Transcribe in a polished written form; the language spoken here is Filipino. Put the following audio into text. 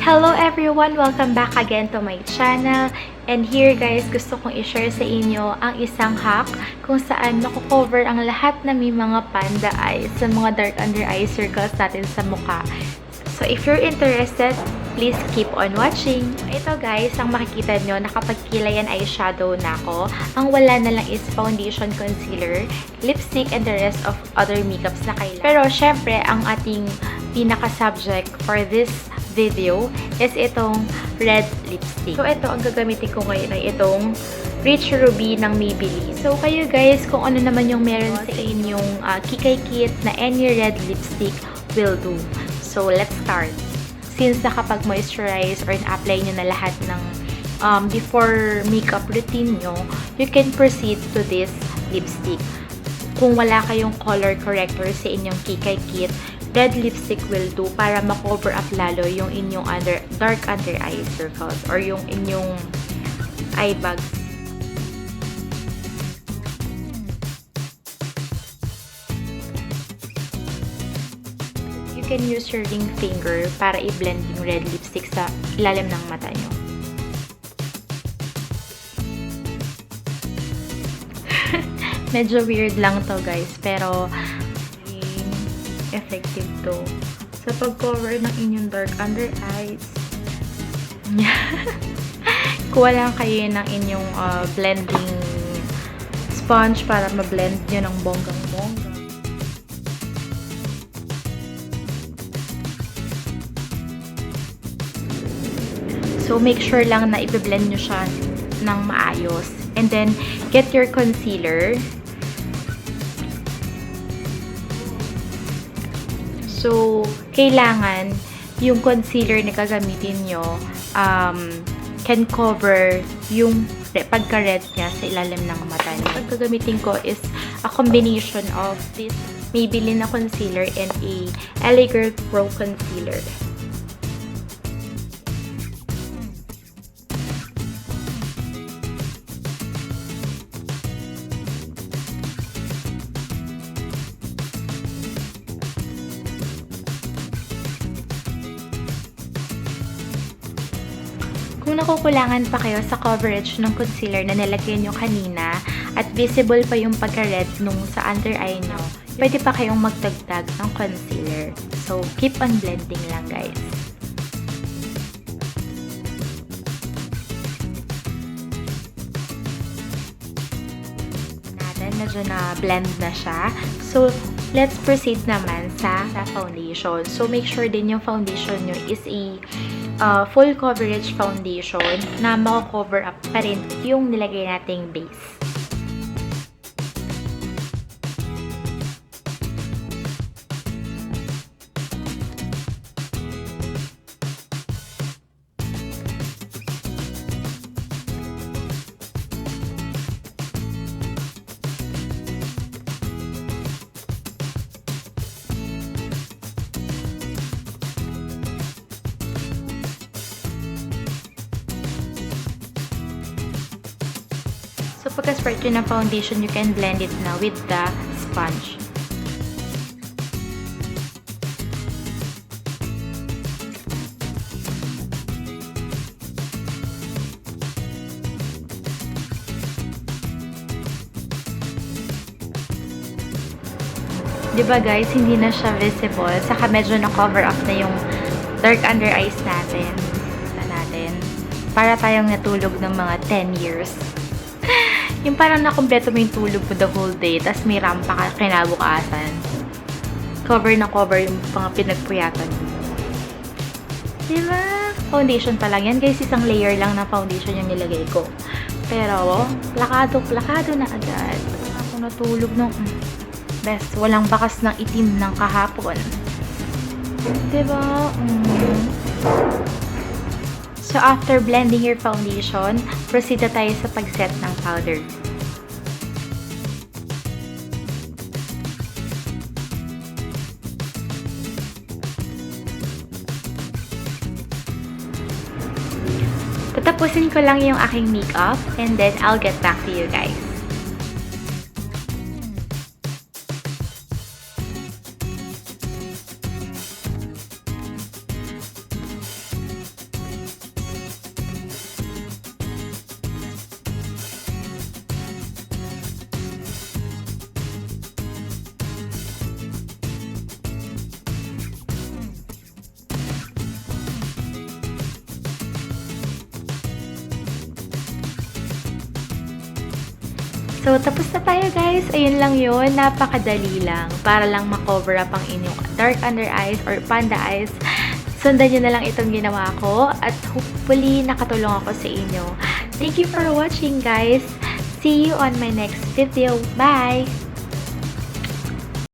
Hello everyone! Welcome back again to my channel. And here guys, gusto kong i-share sa inyo ang isang hack kung saan mako-cover ang lahat na may mga panda eyes sa mga dark under eye circles natin sa mukha. So if you're interested, please keep on watching. Ito guys, ang makikita nyo, nakapag-kilay and eyeshadow na ako. Ang wala na lang is foundation, concealer, lipstick, and the rest of other makeups na kailangan. Pero syempre, ang ating pinaka-subject for this video is itong red lipstick. So, ito, ang gagamitin ko ngayon ay itong Rich Ruby ng Maybelline. So, kayo guys, kung ano naman yung meron sa inyong kikay kit na any red lipstick will do. So, let's start. Since nakapag-moisturize or na-apply nyo na lahat ng before makeup routine nyo, you can proceed to this lipstick. Kung wala kayong color corrector sa inyong kikay kit, red lipstick will do para ma-cover up lalo yung inyong dark under eye circles or yung inyong eye bags. You can use your ring finger para i-blend yung red lipstick sa ilalim ng mata nyo. Medyo weird lang to guys, pero effective to sa pag-cover ng inyong dark under eyes. Kuha lang kayo ng inyong blending sponge para ma-blend nyo ng bonggang-bongga. So, make sure lang na i-blend nyo siya ng maayos. And then, get your concealer. So, kailangan yung concealer na gagamitin nyo can cover yung pagka-red niya sa ilalim ng mata nyo. Ang gagamitin ko is a combination of this Maybelline na concealer and a LA Girl Pro concealer. Kung nakukulangan pa kayo sa coverage ng concealer na nilagyan nyo kanina at visible pa yung pagka-red nung sa under eye nyo, pwede pa kayong magdagdag ng concealer. So, keep on blending lang guys. Medyo na blend na siya. So, let's proceed naman sa foundation. So, make sure din yung foundation nyo is a full coverage foundation na mako-cover up pa rin yung nilagay nating base. So, pagka-spread yun ng foundation, you can blend it na with the sponge. Diba guys, hindi na siya visible. Saka medyo na-cover up na yung dark under eyes natin. Para tayong natulog ng mga 10 years. Yung parang nakompleto mo yung tulog mo the whole day, tas may rampa ka kinabukasan. Cover na cover yung mga pinagpuyatan mo. Diba? Foundation pa lang yan. Guys, isang layer lang na foundation yung nilagay ko. Pero, plakado na agad. Ako natulog nung best. Walang bakas ng itim ng kahapon. Diba? So, after blending your foundation, proceed na tayo sa pag-set ng powder. Tatapusin ko lang yung aking makeup and then I'll get back to you guys. So, tapos na tayo guys. Ayun lang yun. Napakadali lang. Para lang makover up ang inyong dark under eyes or panda eyes. Sundan nyo na lang itong ginawa ko. At hopefully, nakatulong ako sa inyo. Thank you for watching guys. See you on my next video. Bye!